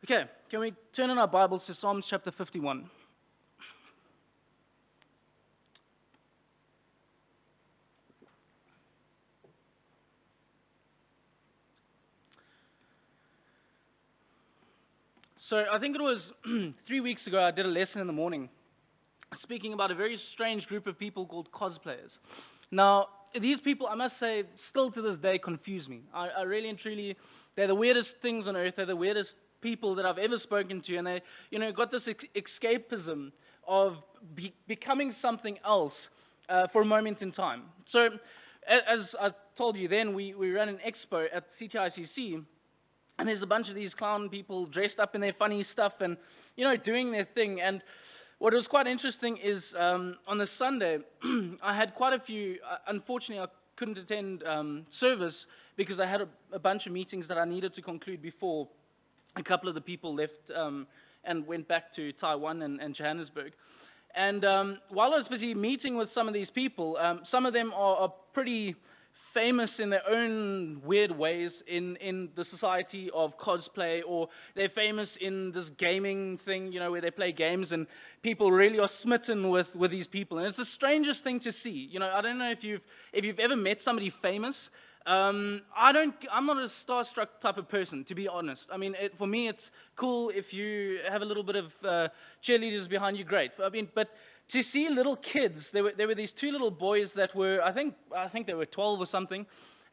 Okay, can we turn in our Bibles to Psalms chapter 51? So I think it was 3 weeks ago I did a lesson in the morning speaking about a very strange group of people called cosplayers. Now, these people, I must say, still to this day confuse me. I really and truly, they're the weirdest things on earth. They're the weirdest people that I've ever spoken to, and they, got this escapism of becoming something else for a moment in time. So, as I told you then, we ran an expo at CTICC, and there's a bunch of these clown people dressed up in their funny stuff and, doing their thing. And what was quite interesting is on the Sunday, I had quite a few, unfortunately I couldn't attend service because I had a bunch of meetings that I needed to conclude before a couple of the people left and went back to Taiwan and Johannesburg. And while I was busy meeting with some of these people, some of them are pretty famous in their own weird ways in the society of cosplay, or they're famous in this gaming thing, where they play games and people really are smitten with these people. And it's the strangest thing to see. I don't know if you've ever met somebody famous. I'm not a starstruck type of person, to be honest. I mean, for me, it's cool if you have a little bit of cheerleaders behind you, great. But to see little kids, there were these two little boys that were, I think they were 12 or something,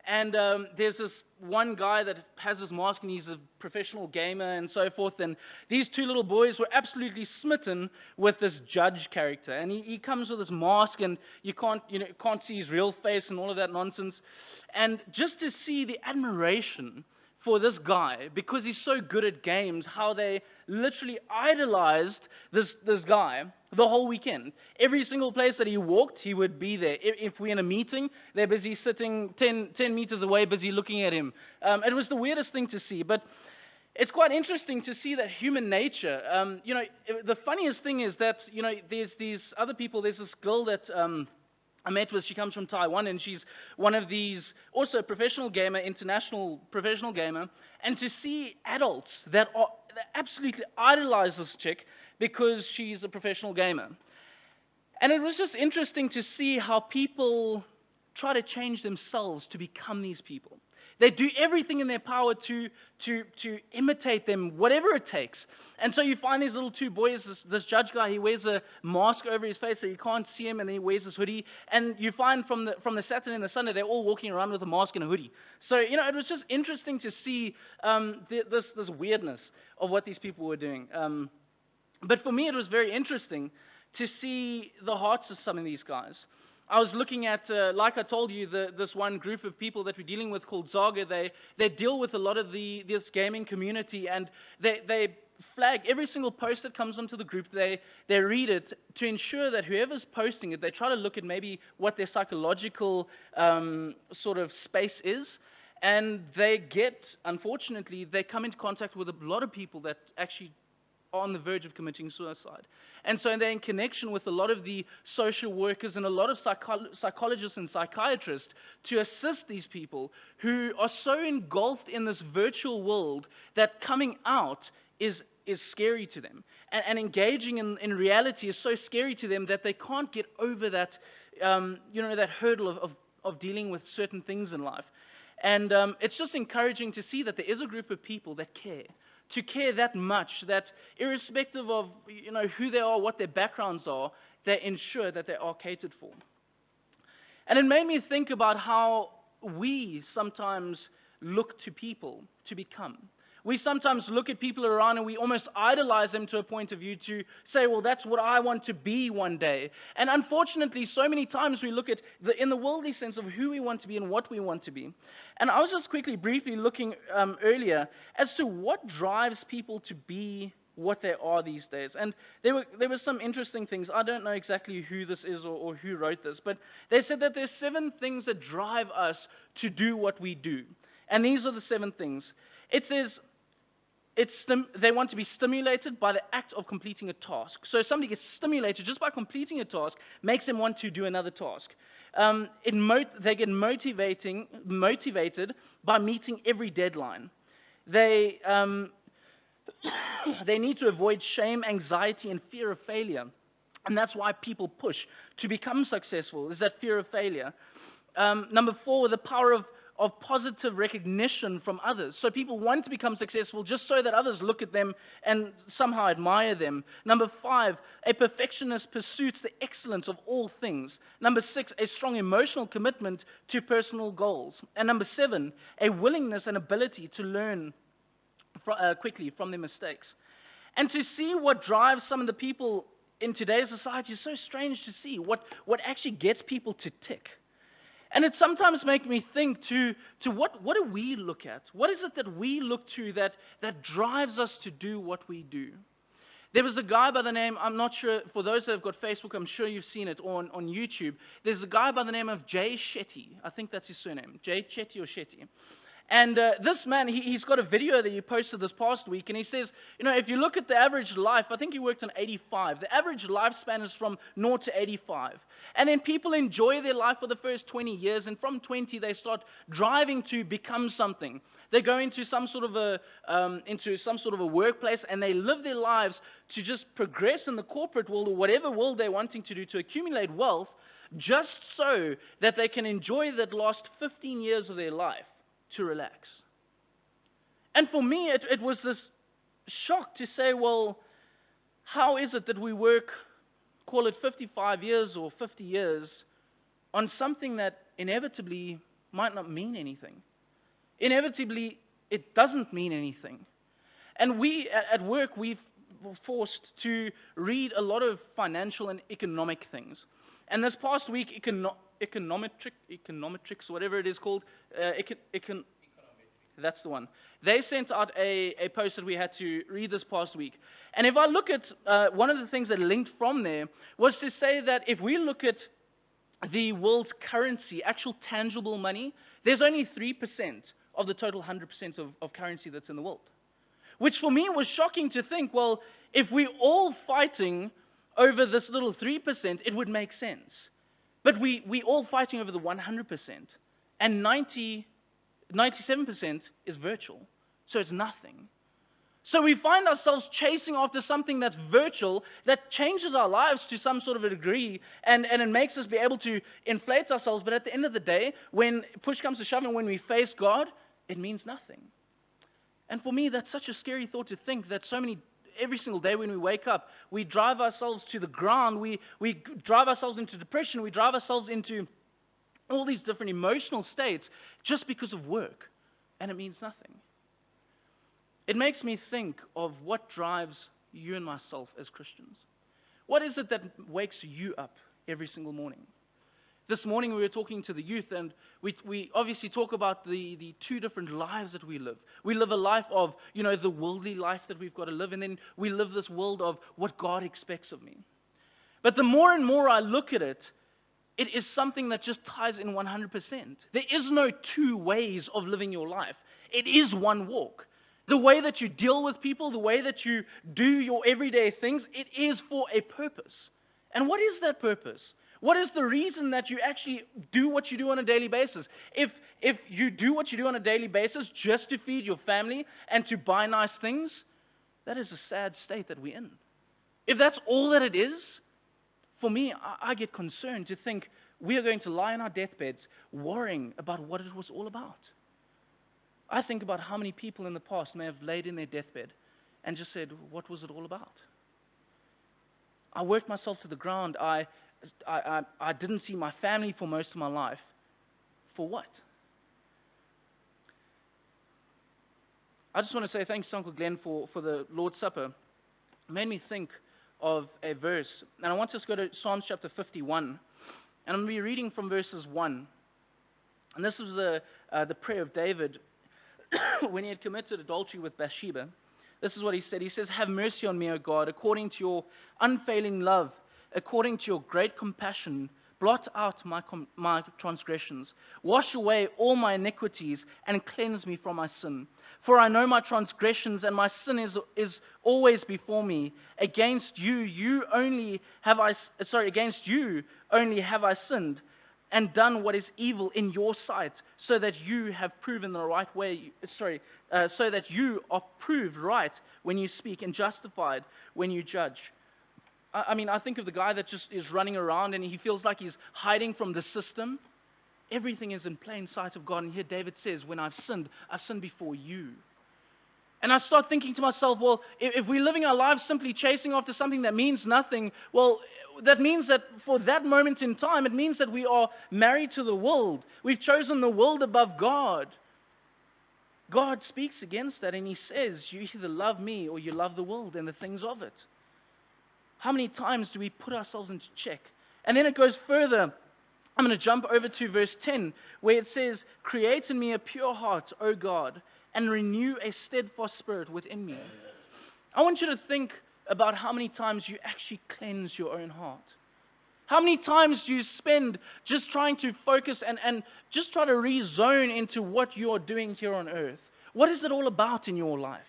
and there's this one guy that has his mask and he's a professional gamer and so forth, and these two little boys were absolutely smitten with this judge character, and he comes with his mask and you can't see his real face and all of that nonsense. And just to see the admiration for this guy, because he's so good at games, how they literally idolized this guy the whole weekend. Every single place that he walked, he would be there. If we're in a meeting, they're busy sitting 10 meters away, busy looking at him. It was the weirdest thing to see, but it's quite interesting to see that human nature. The funniest thing is that, there's these other people, there's this girl that I met with, she comes from Taiwan, and she's one of these, also a professional gamer, international professional gamer, and to see adults that absolutely idolize this chick because she's a professional gamer. And it was just interesting to see how people try to change themselves to become these people. They do everything in their power to imitate them, whatever it takes. And so you find these little two boys, this judge guy, he wears a mask over his face so you can't see him, and he wears this hoodie. And you find from the Saturday and the Sunday, they're all walking around with a mask and a hoodie. So, it was just interesting to see this weirdness of what these people were doing. But for me, it was very interesting to see the hearts of some of these guys. I was looking at, like I told you, this one group of people that we're dealing with called Zaga. They deal with a lot of this gaming community, and they flag every single post that comes onto the group. They read it to ensure that whoever's posting it, they try to look at maybe what their psychological sort of space is, and unfortunately, they come into contact with a lot of people that actually are on the verge of committing suicide. And so they're in connection with a lot of the social workers and a lot of psychologists and psychiatrists to assist these people who are so engulfed in this virtual world that coming out is scary to them. And engaging in reality is so scary to them that they can't get over that, that hurdle of dealing with certain things in life. And it's just encouraging to see that there is a group of people that care that much, that irrespective of who they are, what their backgrounds are, they ensure that they are catered for. And it made me think about how we sometimes look to people to become. We sometimes look at people around and we almost idolize them to a point of view to say, well, that's what I want to be one day. And unfortunately, so many times we look at in the worldly sense of who we want to be and what we want to be. And I was just briefly looking earlier as to what drives people to be what they are these days. And there were some interesting things. I don't know exactly who this is or who wrote this, but they said that there's 7 things that drive us to do what we do. And these are the 7 things. It says, they want to be stimulated by the act of completing a task. So if somebody gets stimulated just by completing a task, makes them want to do another task. They get motivated by meeting every deadline. The They need to avoid shame, anxiety, and fear of failure. And that's why people push to become successful, is that fear of failure. Number 4, the power of positive recognition from others. So people want to become successful just so that others look at them and somehow admire them. Number 5, a perfectionist pursues the excellence of all things. Number 6, a strong emotional commitment to personal goals. And number 7, a willingness and ability to learn quickly from their mistakes. And to see what drives some of the people in today's society is so strange to see, what actually gets people to tick. And it sometimes makes me think to what do we look at? What is it that we look to that drives us to do what we do? There was a guy by the name, I'm not sure, for those that have got Facebook, I'm sure you've seen it on YouTube. There's a guy by the name of Jay Shetty. I think that's his surname, Jay Shetty or Shetty. And this man, he's got a video that he posted this past week, and he says, if you look at the average life, I think he worked on 85. The average lifespan is from 0 to 85. And then people enjoy their life for the first 20 years, and from 20 they start driving to become something. They go into some sort of a workplace, and they live their lives to just progress in the corporate world or whatever world they're wanting to do to accumulate wealth, just so that they can enjoy that last 15 years of their life to relax. And for me, it was this shock to say, well, how is it that we work, call it 55 years or 50 years, on something that inevitably might not mean anything? Inevitably, it doesn't mean anything. And we, at work, we're forced to read a lot of financial and economic things. And this past week, econometrics, whatever it is called, that's the one. They sent out a post that we had to read this past week. And if I look at one of the things that linked from there was to say that if we look at the world's currency, actual tangible money, there's only 3% of the total 100% of currency that's in the world. Which for me was shocking to think, well, if we're all fighting over this little 3%, it would make sense. But we all fighting over the 100%. And 97% is virtual. So it's nothing. So we find ourselves chasing after something that's virtual, that changes our lives to some sort of a degree, and it makes us be able to inflate ourselves. But at the end of the day, when push comes to shove and when we face God, it means nothing. And for me, that's such a scary thought to think that every single day when we wake up, we drive ourselves to the ground, we drive ourselves into depression, we drive ourselves into all these different emotional states just because of work, and it means nothing. It makes me think of what drives you and myself as Christians. What is it that wakes you up every single morning? This morning we were talking to the youth, and we obviously talk about the two different lives that we live. We live a life of, the worldly life that we've got to live, and then we live this world of what God expects of me. But the more and more I look at it, it is something that just ties in 100%. There is no two ways of living your life. It is one walk. The way that you deal with people, the way that you do your everyday things, it is for a purpose. And what is that purpose? What is the reason that you actually do what you do on a daily basis? If you do what you do on a daily basis just to feed your family and to buy nice things, that is a sad state that we're in. If that's all that it is, for me, I get concerned to think we are going to lie on our deathbeds worrying about what it was all about. I think about how many people in the past may have laid in their deathbed and just said, what was it all about? I worked myself to the ground. I didn't see my family for most of my life. For what? I just want to say thanks to Uncle Glenn for the Lord's Supper. It made me think of a verse. And I want us to go to Psalms chapter 51. And I'm going to be reading from verses 1. And this is the prayer of David when he had committed adultery with Bathsheba. This is what he said. He says, "Have mercy on me, O God, according to your unfailing love, according to your great compassion, blot out my transgressions. Wash away all my iniquities and cleanse me from my sin. For I know my transgressions and my sin is always before me. Against you only have I sinned and done what is evil in your sight, so that you have proven the right way, so that you are proved right when you speak and justified when you judge. I mean, I think of the guy that just is running around and he feels like he's hiding from the system. Everything is in plain sight of God. And here David says, when I've sinned before you. And I start thinking to myself, well, if we're living our lives simply chasing after something that means nothing, well, that means that for that moment in time, it means that we are married to the world. We've chosen the world above God. God speaks against that, and he says, you either love me or you love the world and the things of it. How many times do we put ourselves into check? And then it goes further. I'm going to jump over to verse 10, where it says, create in me a pure heart, O God, and renew a steadfast spirit within me. I want you to think about how many times you actually cleanse your own heart. How many times do you spend just trying to focus and just try to rezone into what you are doing here on earth? What is it all about in your life?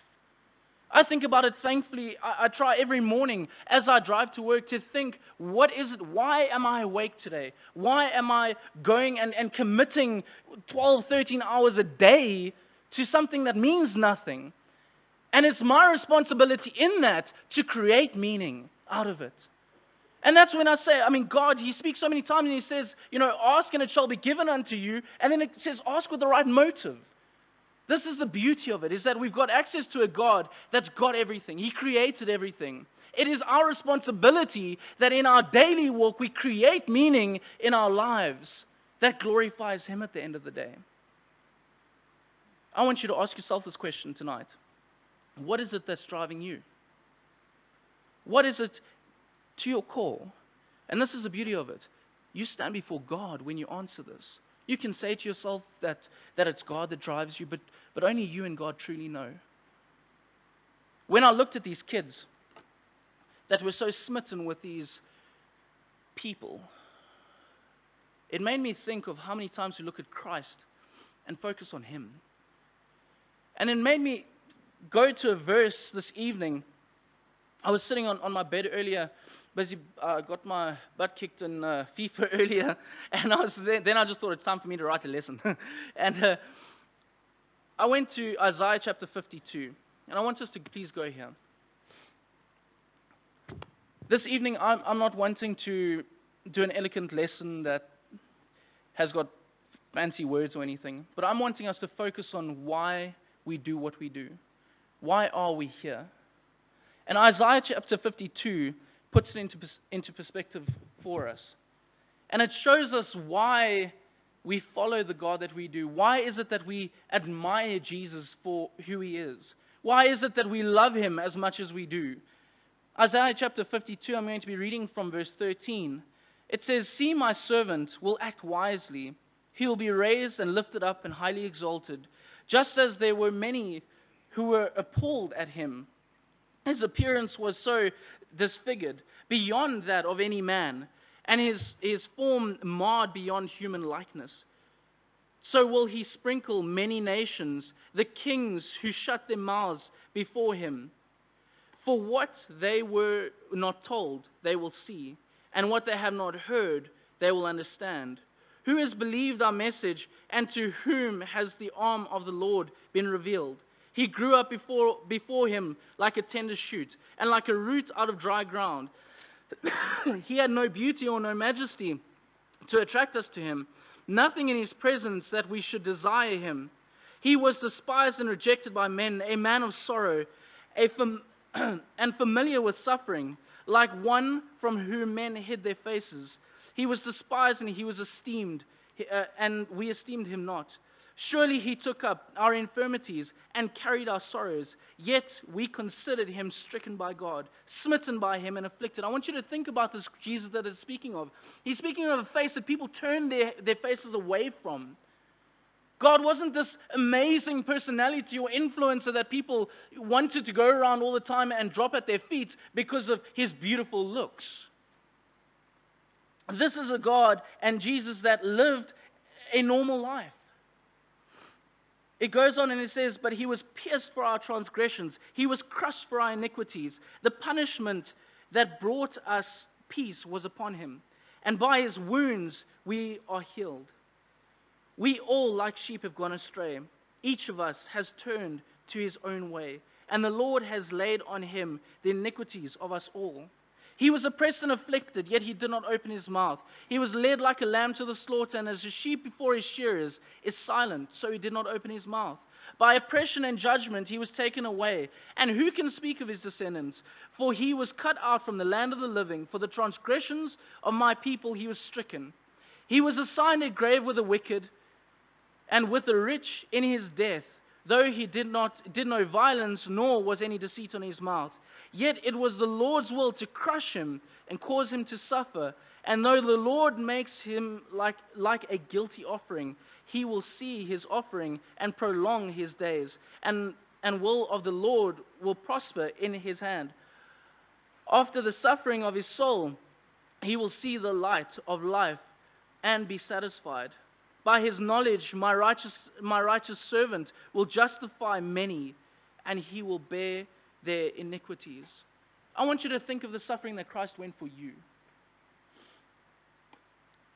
I think about it, thankfully. I try every morning as I drive to work to think, what is it? Why am I awake today? Why am I going and committing 12, 13 hours a day to something that means nothing? And it's my responsibility in that to create meaning out of it. And that's when I say, God, he speaks so many times and he says, ask and it shall be given unto you. And then it says, ask with the right motive. This is the beauty of it, is that we've got access to a God that's got everything. He created everything. It is our responsibility that in our daily walk we create meaning in our lives that glorifies him at the end of the day. I want you to ask yourself this question tonight. What is it that's driving you? What is it to your core? And this is the beauty of it. You stand before God when you answer this. You can say to yourself that it's God that drives you, but only you and God truly know. When I looked at these kids that were so smitten with these people, it made me think of how many times we look at Christ and focus on him. And it made me go to a verse this evening. I was sitting on my bed earlier, busy, got my butt kicked in FIFA earlier, and then I just thought it's time for me to write a lesson. And I went to Isaiah chapter 52, and I want us to please go here. This evening, I'm not wanting to do an eloquent lesson that has got fancy words or anything, but I'm wanting us to focus on why we do what we do. Why are we here? And Isaiah chapter 52 puts it into perspective for us. And it shows us why we follow the God that we do. Why is it that we admire Jesus for who he is? Why is it that we love him as much as we do? Isaiah chapter 52, I'm going to be reading from verse 13. It says, see, my servant will act wisely. He will be raised and lifted up and highly exalted, just as there were many who were appalled at him. His appearance was so disfigured beyond that of any man, and his form marred beyond human likeness. So will he sprinkle many nations, the kings who shut their mouths before him. For what they were not told, they will see, and what they have not heard, they will understand. Who has believed our message, and to whom has the arm of the Lord been revealed? He grew up before him like a tender shoot, and like a root out of dry ground. He had no beauty or no majesty to attract us to him, nothing in his presence that we should desire him. He was despised and rejected by men, a man of sorrow, and familiar with suffering, like one from whom men hid their faces. He was despised and he was esteemed, and we esteemed him not. Surely he took up our infirmities and carried our sorrows, yet we considered him stricken by God, smitten by him and afflicted. I want you to think about this Jesus that is speaking of. He's speaking of a face that people turned their faces away from. God wasn't this amazing personality or influencer that people wanted to go around all the time and drop at their feet because of his beautiful looks. This is a God and Jesus that lived a normal life. It goes on and it says, but he was pierced for our transgressions. He was crushed for our iniquities. The punishment that brought us peace was upon him. And by his wounds we are healed. We all, like sheep, have gone astray. Each of us has turned to his own way, and the Lord has laid on him the iniquities of us all. He was oppressed and afflicted, yet he did not open his mouth. He was led like a lamb to the slaughter, and as a sheep before his shearers is silent, so he did not open his mouth. By oppression and judgment he was taken away. And who can speak of his descendants? For he was cut out from the land of the living. For the transgressions of my people he was stricken. He was assigned a grave with the wicked, and with the rich in his death, though he did no violence, nor was any deceit on his mouth. Yet it was the Lord's will to crush him and cause him to suffer. And though the Lord makes him like a guilty offering, he will see his offering and prolong his days. And will of the Lord will prosper in his hand. After the suffering of his soul, he will see the light of life and be satisfied. By his knowledge, my righteous servant will justify many, and he will bear their iniquities. I want you to think of the suffering that Christ went for you.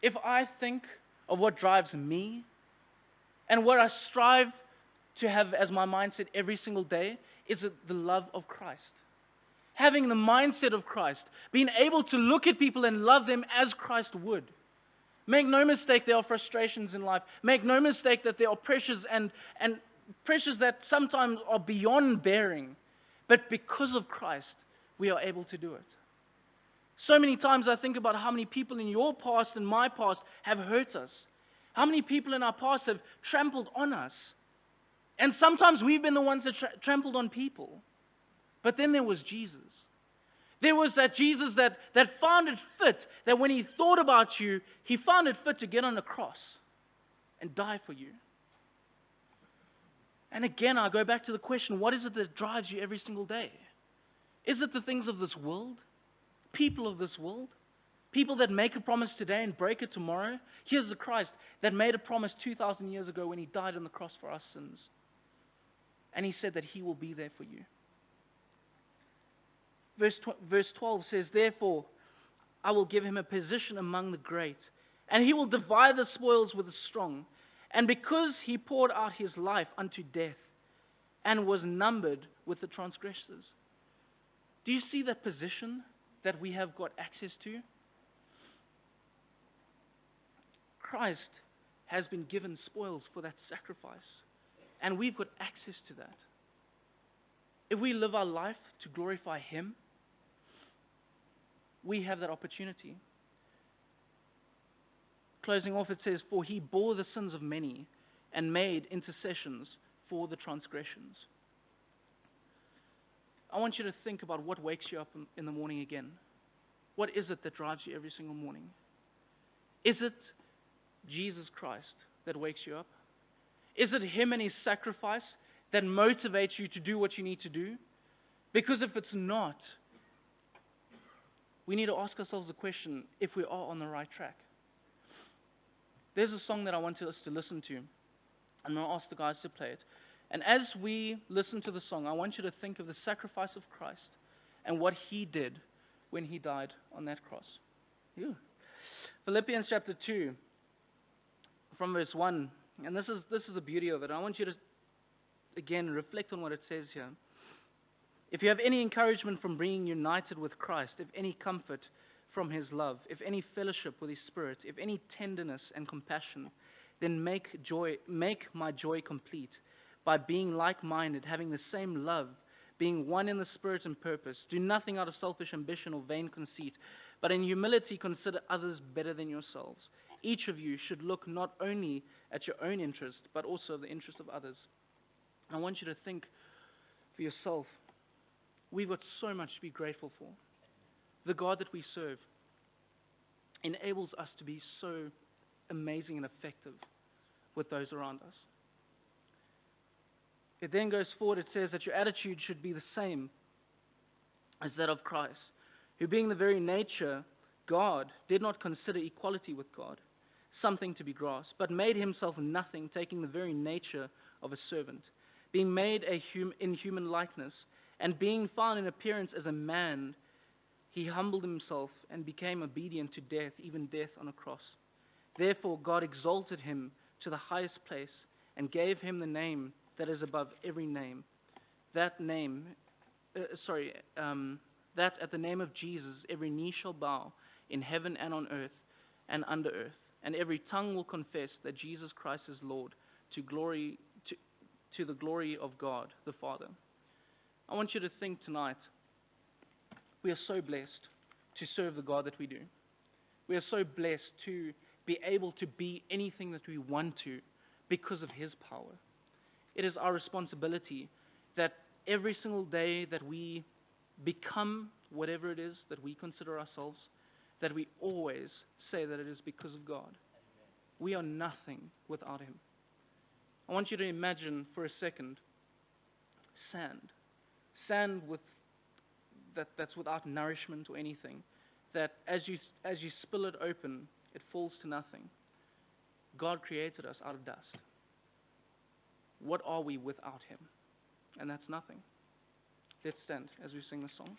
If I think of what drives me and what I strive to have as my mindset every single day, is it the love of Christ. Having the mindset of Christ, being able to look at people and love them as Christ would. Make no mistake, there are frustrations in life. Make no mistake that there are pressures and pressures that sometimes are beyond bearing. But because of Christ, we are able to do it. So many times I think about how many people in your past and my past have hurt us. How many people in our past have trampled on us. And sometimes we've been the ones that trampled on people. But then there was Jesus. There was that Jesus that found it fit, that when he thought about you, he found it fit to get on the cross and die for you. And again, I go back to the question, what is it that drives you every single day? Is it the things of this world? People of this world? People that make a promise today and break it tomorrow? Here's the Christ that made a promise 2,000 years ago when he died on the cross for our sins. And he said that he will be there for you. Verse 12 says, therefore, I will give him a position among the great, and he will divide the spoils with the strong. And because he poured out his life unto death, and was numbered with the transgressors. Do you see that position that we have got access to? Christ has been given spoils for that sacrifice, and we've got access to that. If we live our life to glorify him, we have that opportunity. Closing off, it says, for he bore the sins of many and made intercessions for the transgressions. I want you to think about what wakes you up in the morning again. What is it that drives you every single morning? Is it Jesus Christ that wakes you up? Is it him and his sacrifice that motivates you to do what you need to do? Because if it's not, we need to ask ourselves the question if we are on the right track. There's a song that I want us to listen to. I'm going to ask the guys to play it. And as we listen to the song, I want you to think of the sacrifice of Christ and what he did when he died on that cross. Ew. Philippians chapter 2, from verse 1. And this is the beauty of it. I want you to, again, reflect on what it says here. If you have any encouragement from being united with Christ, if any comfort from his love, if any fellowship with his Spirit, if any tenderness and compassion, then make my joy complete by being like-minded, having the same love, being one in the Spirit and purpose. Do nothing out of selfish ambition or vain conceit, but in humility consider others better than yourselves. Each of you should look not only at your own interest, but also the interest of others. I want you to think for yourself. We've got so much to be grateful for. The God that we serve enables us to be so amazing and effective with those around us. It then goes forward, it says that your attitude should be the same as that of Christ, who being the very nature God, did not consider equality with God something to be grasped, but made himself nothing, taking the very nature of a servant, being made in human likeness, and being found in appearance as a man, he humbled himself and became obedient to death, even death on a cross. Therefore God exalted him to the highest place and gave him the name that is above every name. That at the name of Jesus every knee shall bow in heaven and on earth and under earth, and every tongue will confess that Jesus Christ is Lord, to the glory of God the Father. I want you to think tonight, we are so blessed to serve the God that we do. We are so blessed to be able to be anything that we want to because of His power. It is our responsibility that every single day that we become whatever it is that we consider ourselves, that we always say that it is because of God. We are nothing without Him. I want you to imagine for a second sand that's without nourishment or anything, that as you spill it open, it falls to nothing. God created us out of dust. What are we without Him? And that's nothing. Let's stand as we sing the song.